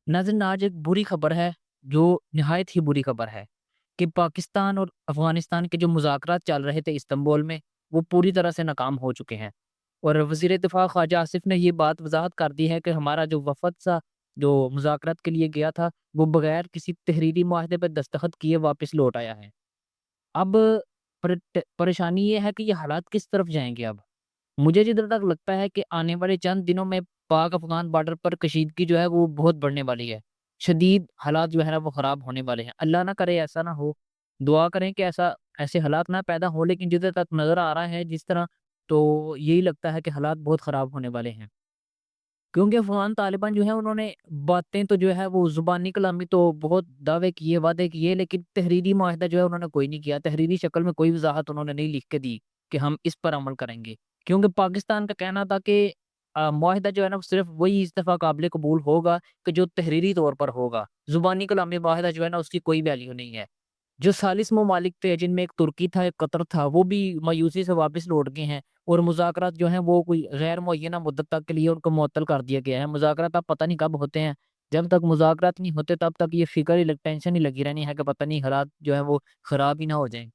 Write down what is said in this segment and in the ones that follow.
नाज़रीन, आज एक बुरी खबर है, जो निहायत ही बुरी खबर है कि पाकिस्तान और अफ़गानिस्तान के जो मुज़ाकरात चल रहे थे इस्तांबुल में, वो पूरी तरह से नाकाम हो चुके हैं। और वज़ीर दिफ़ा ख़वाजा आसिफ़ ने ये बात वज़ाहत कर दी है कि हमारा जो वफ़द था, जो मुज़ाकरात के लिए गया था, वो बगैर किसी तहरीरी मुआहदे पे दस्तखत किए वापस लौट आया है। अब परेशानी ये है कि ये हालात किस तरफ जाएँगे अब? मुझे जिधर तक लगता है कि आने वाले चंद दिनों में पाक-अफ़गान बॉर्डर पर कशीदगी जो है वो बहुत बढ़ने वाली है। शदीद हालात जो है ना वो ख़राब होने वाले हैं। अल्लाह ना करे ऐसा ना हो। दुआ करें कि ऐसे हालात ना पैदा हों, लेकिन जिधर तक नज़र आ रहा है जिस तरह, तो यही लगता है कि हालात बहुत ख़राब होने वाले हैं। क्योंकि अफ़गान तालिबान जो है उन्होंने बातें तो जो है वो ज़ुबानी कलामी तो बहुत दावे किए, वादे किए, लेकिन तहरीरी मुआहदा जो है उन्होंने कोई नहीं किया। तहरीरी शक्ल में कोई वज़ाहत उन्होंने नहीं लिख के दी कि हम इस पर अमल करेंगे। क्योंकि पाकिस्तान का कहना था कि मुआहदा जो है ना वो सिर्फ़ वही इस दफ़ा काबिल कबूल होगा कि जो तहरीरी तौर पर होगा। ज़ुबानी कलामी मुआहदा जो है ना उसकी कोई वैल्यू नहीं है। जो सालिस ममालिक थे, जिनमें एक तुर्की था, एक कतर था, वो भी मायूसी से वापस लौट गए हैं और मुज़ाकरात जो हैं वो कोई गैर मुअय्यना मुद्दत तक के लिए उनको मुअत्तल कर दिया गया है। मुज़ाकरात अब पता नहीं कब होते हैं। जब तक मुज़ाकरात नहीं होते तब तक ये फ़िक्र ही लग टेंशन ही लगी रहनी है कि पता नहीं हालात जो हैं वो ख़राब ही ना हो जाएँ।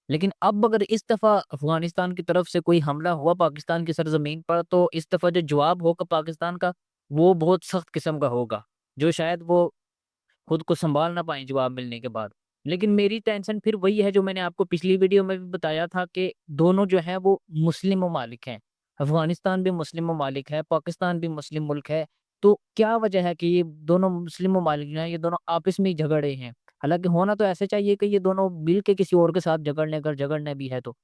लेकिन अब अगर इस दफ़ा अफ़गानिस्तान की तरफ से कोई हमला हुआ पाकिस्तान की सरज़मीन पर, तो इस दफ़ा जो जवाब होगा पाकिस्तान का, वो बहुत सख्त किस्म का होगा, जो शायद वो खुद को सँभाल ना पाएँ जवाब मिलने के बाद। लेकिन मेरी टेंशन फिर वही है जो मैंने आपको पिछली वीडियो में भी बताया था कि दोनों जो हैं वो मुस्लिम ममालिक हैं। अफ़गानिस्तान भी मुस्लिम ममालिक है, पाकिस्तान भी मुस्लिम मुल्क है। तो क्या वजह है कि ये दोनों मुस्लिम ममालिक जो हैं, ये दोनों आपस में ही झगड़ रहे हैं? हालाँकि होना तो ऐसे चाहिए कि ये दोनों मिल के किसी और के साथ झगड़ लें, अगर झगड़ना भी है तो।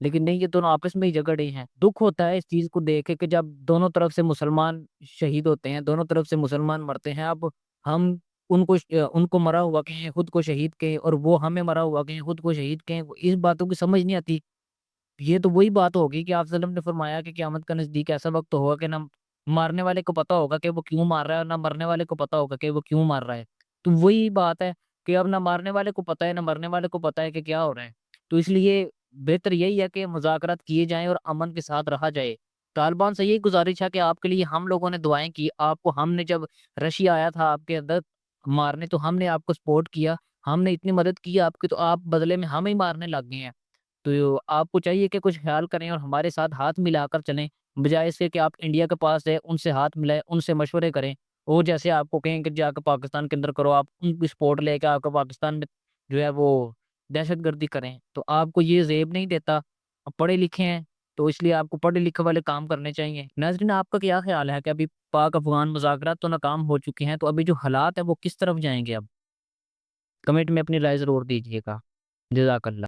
लेकिन नहीं, ये दोनों आपस में ही झगड़ रहे हैं। दुःख होता है इस चीज़ को देख के कि जब दोनों तरफ से मुसलमान शहीद होते हैं, दोनों तरफ से मुसलमान मरते हैं। अब हम उनको मरा हुआ कहें, खुद को शहीद कहें, और वो हमें मरा हुआ कहें, खुद को शहीद कहें, इस बातों की समझ नहीं आती। ये तो वही बात होगी कि आप वसल्लम ने फरमाया कि क़यामत का नज़दीक ऐसा वक़्त होगा कि ना मारने वाले को पता होगा कि वो क्यों मार रहा है, और ना मरने वाले को पता होगा कि वो क्यों मार रहा है। तो वही बात है कि अब ना मारने वाले को पता है, ना मरने वाले को पता है कि क्या हो रहा है। तो इसलिए बेहतर यही है कि मुज़ाकरात किए जाएँ और अमन के साथ रहा जाए। तालिबान से यही गुज़ारिश है कि आपके लिए हम लोगों ने दुआएँ की, आपको हमने जब रशिया आया था आपके अंदर मारने, तो हमने आपको सपोर्ट किया, हमने इतनी मदद की आपकी, तो आप बदले में हमें ही मारने लग गए हैं। तो आपको चाहिए कि कुछ ख़्याल करें और हमारे साथ हाथ मिलाकर चलें, बजाए इसके कि आप इंडिया के पास जाएँ, उनसे हाथ मिलाएँ, उनसे मशवरे करें। वो जैसे आपको कहें कि जाकर पाकिस्तान के अंदर करो, आप उनकी सपोर्ट लेके आकर पाकिस्तान में जो है वो दहशतगर्दी करें, तो आपको ये ज़ेब नहीं देता। आप पढ़े-लिखे हैं, तो इसलिए आपको पढ़े-लिखे वाले काम करने चाहिए। नाज़रीन, आपका क्या ख़्याल है कि अभी पाक-अफ़गान मुज़ाकरात तो नाकाम हो चुके हैं, तो अभी जो हालात हैं, वो किस तरफ जाएँगे अब? कमेंट में अपनी राय ज़रूर दीजिएगा। जज़ाकल्लाह।